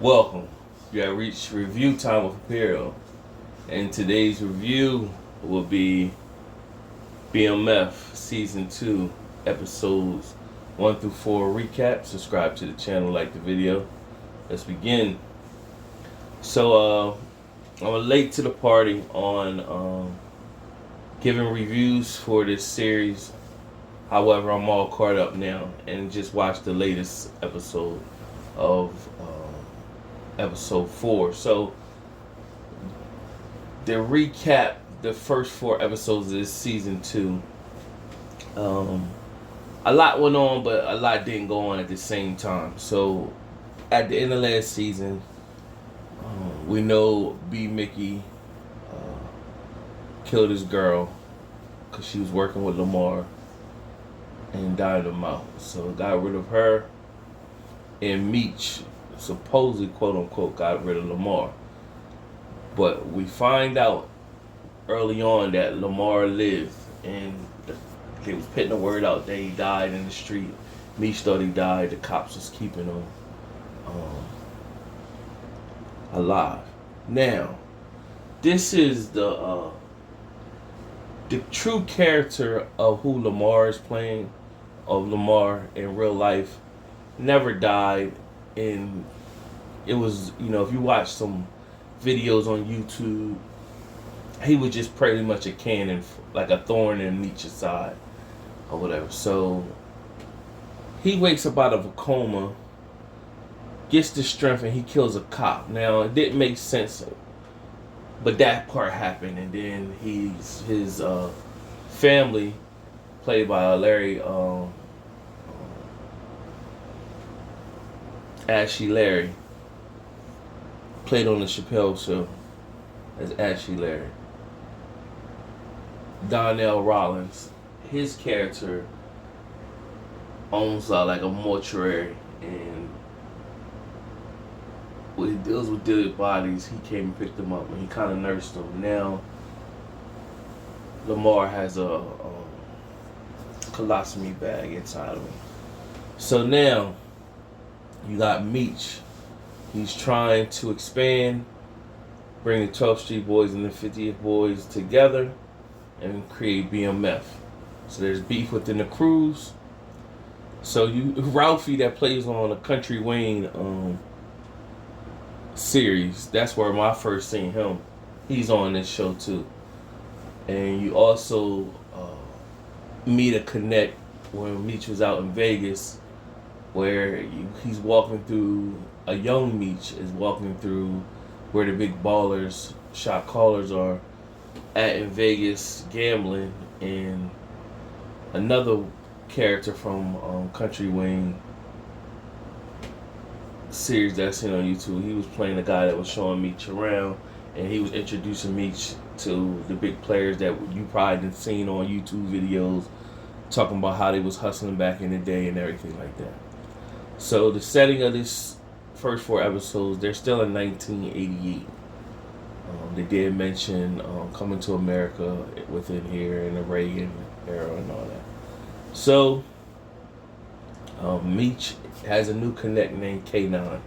Welcome. You have reached review time with Imperial. And today's review will be BMF Season 2, Episodes 1 through 4 recap. Subscribe to the channel, like the video. Let's begin. So, I'm late to the party on giving reviews for this series. However, I'm all caught up now and just watched the latest episode of episode 4. So, to recap the first 4 episodes of this season 2, a lot went on, but a lot didn't go on at the same time. So, at the end of last season, we know B. Mickey killed his girl because she was working with Lamar and died him out. So, got rid of her, and Meech supposedly, quote unquote, got rid of Lamar. But we find out early on that Lamar lived, and they was putting the word out that he died in the street. Meech thought he died. The cops was keeping him alive. Now, this is the true character of who Lamar is playing, of Lamar in real life, never died. And it was, if you watch some videos on YouTube, he was just pretty much a cannon, like a thorn in Meech's side or whatever. So he wakes up out of a coma, gets the strength, and he kills a cop. Now, it didn't make sense, but that part happened. And then his family, played by Larry, Ashley Larry, played on the Chappelle Show as Ashley Larry. Donnell Rollins, his character owns like a mortuary, and when he deals with dead bodies, he came and picked them up, and he kind of nursed them. Now, Lamar has a colostomy bag inside of him. So now, you got Meech. He's trying to expand, bring the 12th Street Boys and the 50th Boys together and create BMF. So there's beef within the crews. So Ralphie, that plays on a Country Wayne series, that's where I first seen him. He's on this show too. And you also meet a connect when Meech was out in Vegas, where he's walking through, a young Meech is walking through where the big ballers, shot callers are at in Vegas gambling, and another character from Country Wayne series that I seen on YouTube, he was playing the guy that was showing Meech around, and he was introducing Meech to the big players that you probably done seen on YouTube videos, talking about how they was hustling back in the day and everything like that. So the setting of this first 4 episodes, they're still in 1988. They did mention coming to America within here in the Reagan era and all that. So Meech has a new connect named K9.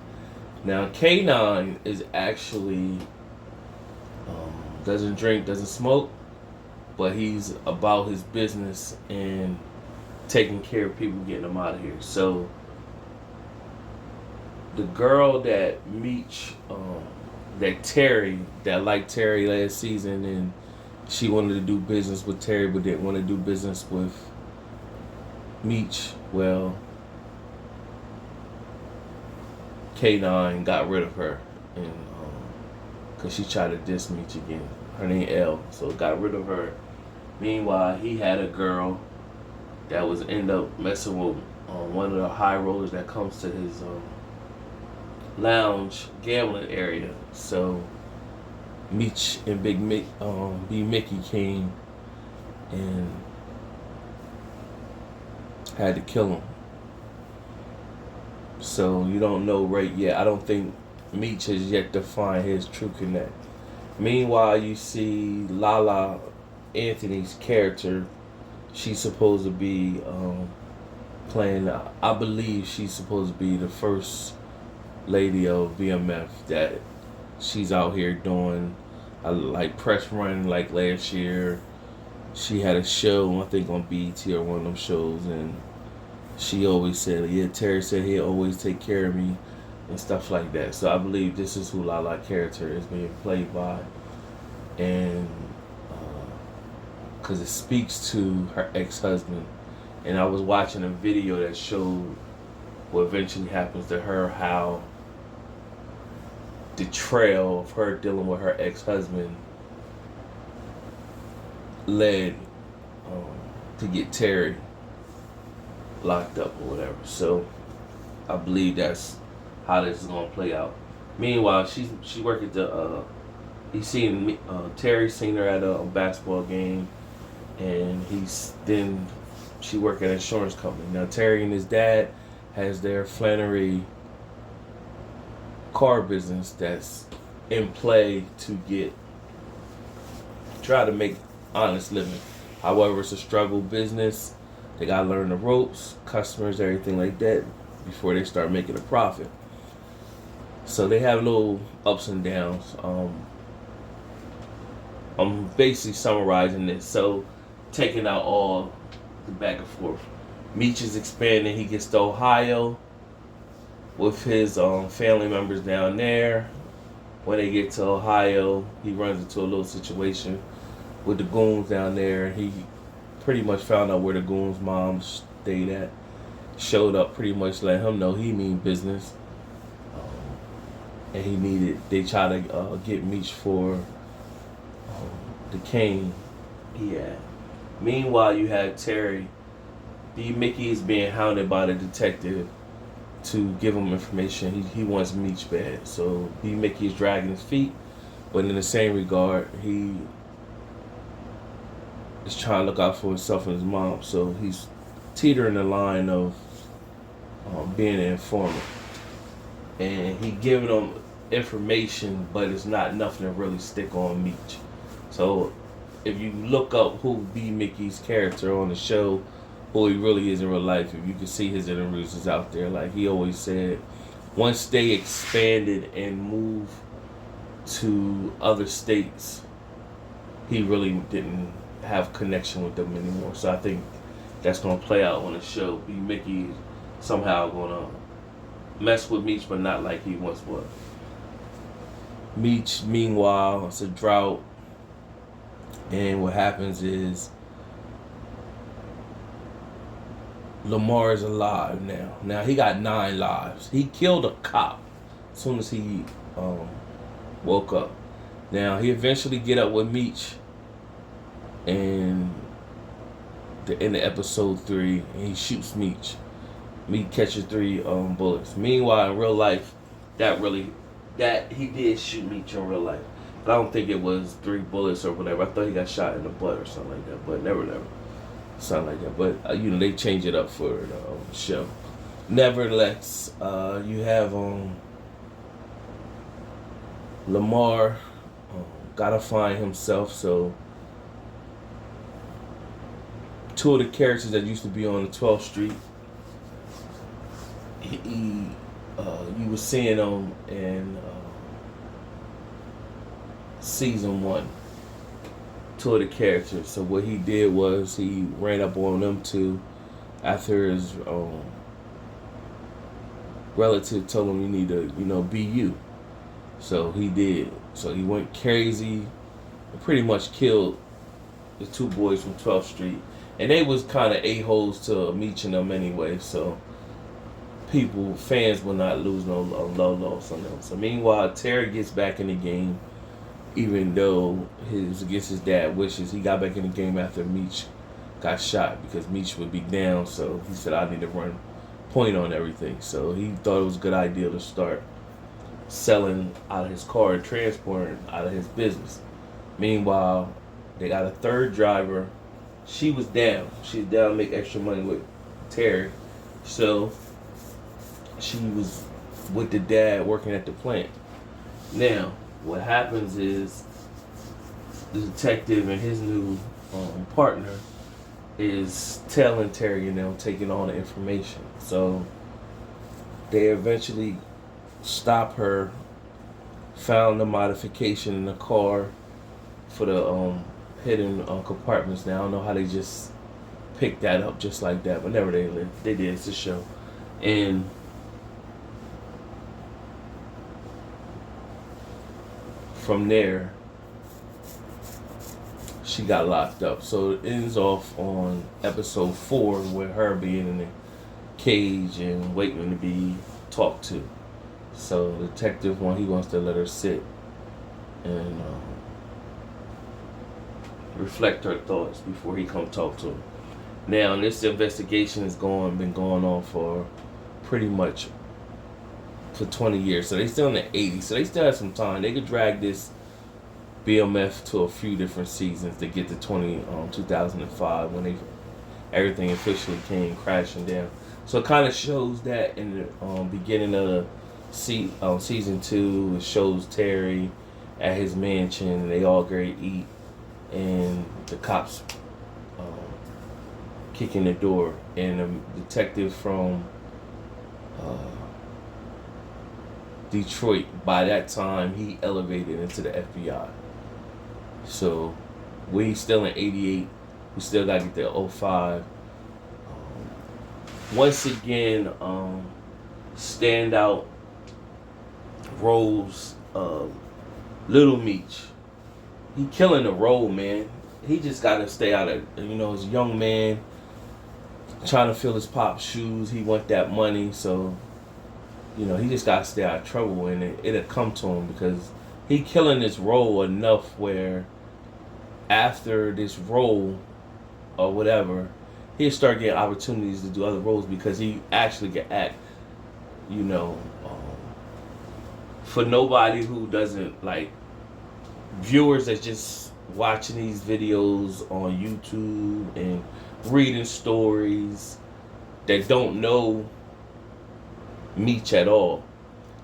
Now K9 is actually doesn't drink, doesn't smoke, but he's about his business and taking care of people, getting them out of here. So the girl that Meech, that Terry, that liked Terry last season, and she wanted to do business with Terry but didn't want to do business with Meech, well, K9 got rid of her, and because she tried to diss Meech again. Her name L, so got rid of her. Meanwhile, he had a girl that was end up messing with one of the high rollers that comes to his lounge gambling area. So Meech and B. Mickey came and had to kill him. So you don't know right yet. I don't think Meech has yet defined his true connect. Meanwhile, you see Lala Anthony's character. She's supposed to be playing, I believe she's supposed to be the first lady of BMF that she's out here doing a like press run like last year. She had a show, I think on BET or one of them shows, and she always said, "Yeah, Terry said he'll always take care of me," and stuff like that. So I believe this is who Lala character is being played by, and because it speaks to her ex-husband. And I was watching a video that showed what eventually happens to her, how the trail of her dealing with her ex-husband led to get Terry locked up or whatever. So I believe that's how this is gonna play out. Meanwhile, she worked at the Terry seen her at a basketball game, and she worked at an insurance company. Now Terry and his dad has their Flannery car business that's in play to try to make honest living. However, it's a struggle business. They gotta learn the ropes, customers, everything like that before they start making a profit. So they have little ups and downs. I'm basically summarizing this. So taking out all the back and forth. Meech is expanding. He gets to Ohio with his family members down there. When they get to Ohio, he runs into a little situation with the goons down there. He pretty much found out where the goons' mom stayed at. Showed up, pretty much let him know he mean business. And they try to get Meech for the cane he had. Meanwhile, you have Terry. B. Mickey is being hounded by the detective to give him information. He wants Meech bad. So B. Mickey is dragging his feet. But in the same regard, he is trying to look out for himself and his mom. So he's teetering the line of being an informant. And he giving them information, but it's not nothing to really stick on Meech. So if you look up who B. Mickey's character on the show, who he really is in real life, if you can see his interviews is out there, like he always said, once they expanded and moved to other states, he really didn't have connection with them anymore. So I think that's gonna play out on the show. B. Mickey somehow gonna mess with Meech, but not like he once was. Meech, meanwhile, it's a drought, and what happens is Lamar is alive now. Now he got 9 lives. He killed a cop as soon as he woke up. Now he eventually get up with Meech in the episode 3, and he shoots Meech. Meech catches 3 bullets. Meanwhile, in real life, that he did shoot Meech in real life. But I don't think it was 3 bullets or whatever. I thought he got shot in the butt or something like that. But never. Something like that. But, they change it up for the show. Nevertheless, you have Lamar gotta find himself. So 2 of the characters that used to be on the 12th Street, you were seeing them in season 1. 2 of the characters. So what he did was he ran up on them 2 after his relative told him, you need to, be you. So he did. So he went crazy and pretty much killed the 2 boys from 12th Street. And they was kind of a-holes to Meech and them anyway. So fans will not lose no loss on them. So meanwhile, Terry gets back in the game, even though against his dad's wishes. He got back in the game after Meech got shot because Meech would be down. So he said, I need to run point on everything. So he thought it was a good idea to start selling out of his car and transporting out of his business. Meanwhile, they got a 3rd driver. She was down. She was down to make extra money with Terry. So she was with the dad working at the plant. Now, what happens is the detective and his new partner is telling Terry, taking all the information. So they eventually stop her, found the modification in the car for the hidden compartments. Now I don't know how they just picked that up just like that, but never they did. It's a show, and from there she got locked up. So it ends off on episode 4 with her being in the cage and waiting to be talked to. So the detective he wants to let her sit and reflect her thoughts before he come talk to her. Now this investigation has been going on for pretty much for 20 years. So they still in the 80s. So they still have some time. They could drag this BMF to a few different seasons to get to 2005 when everything officially came crashing down. So it kind of shows that in the beginning of the season 2, it shows Terry at his mansion. They all go eat, and the cops kicking the door, and a detective from Detroit, by that time he elevated into the FBI. So we still in 88, we still got to get to 05. Once again, standout roles, Little Meech. He killing the role, man. He just got to stay out of, as a young man trying to fill his pop's shoes. He want that money, so he just got to stay out of trouble, and it'll come to him because he killing this role enough where after this role or whatever, he'll start getting opportunities to do other roles because he actually can act, for nobody who doesn't like viewers that's just watching these videos on YouTube and reading stories that don't know Meech at all.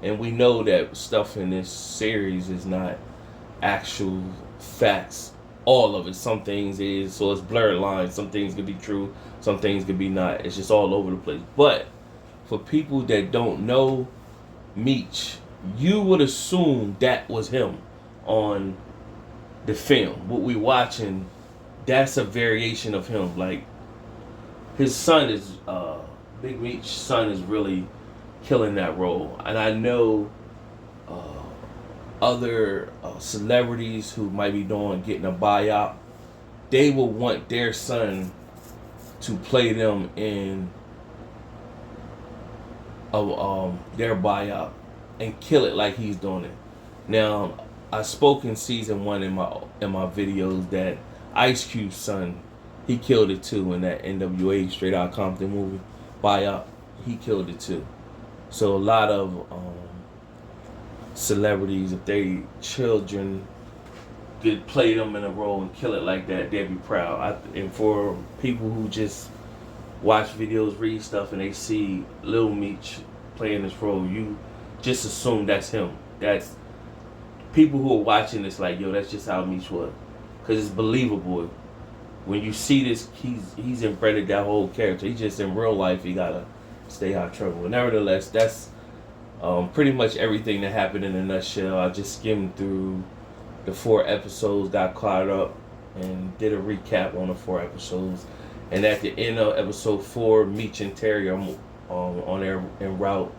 And we know that stuff in this series is not actual facts. All of it. Some things is, so it's blurred lines. Some things could be true. Some things could be not. It's just all over the place. But for people that don't know Meech, you would assume that was him on the film. What we watching, that's a variation of him. Like, his son is, Big Meech's son is really killing that role. And I know other celebrities who might be getting a buyout, they will want their son to play them in their buyout and kill it like he's doing it. Now, I spoke in season 1 in my videos that Ice Cube's son, he killed it too in that NWA Straight Outta Compton movie buyout. He killed it too. So a lot of celebrities, if they children could play them in a role and kill it like that, they'd be proud. And for people who just watch videos, read stuff, and they see Lil Meech playing this role, you just assume that's him. That's people who are watching this like, yo, that's just how Meech was, because it's believable. When you see this, he's embedded that whole character. He just in real life, he gotta stay out of trouble. But nevertheless, that's pretty much everything that happened in a nutshell. I just skimmed through the 4 episodes, got caught up, and did a recap on the 4 episodes. And at the end of episode 4, Meech and Tee are on their en route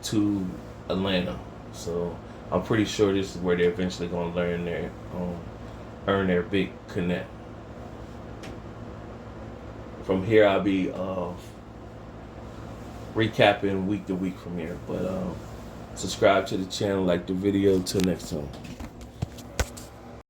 to Atlanta. So I'm pretty sure this is where they're eventually going to earn their big connect. From here, I'll be recapping week to week from here. But subscribe to the channel, like the video. Till next time.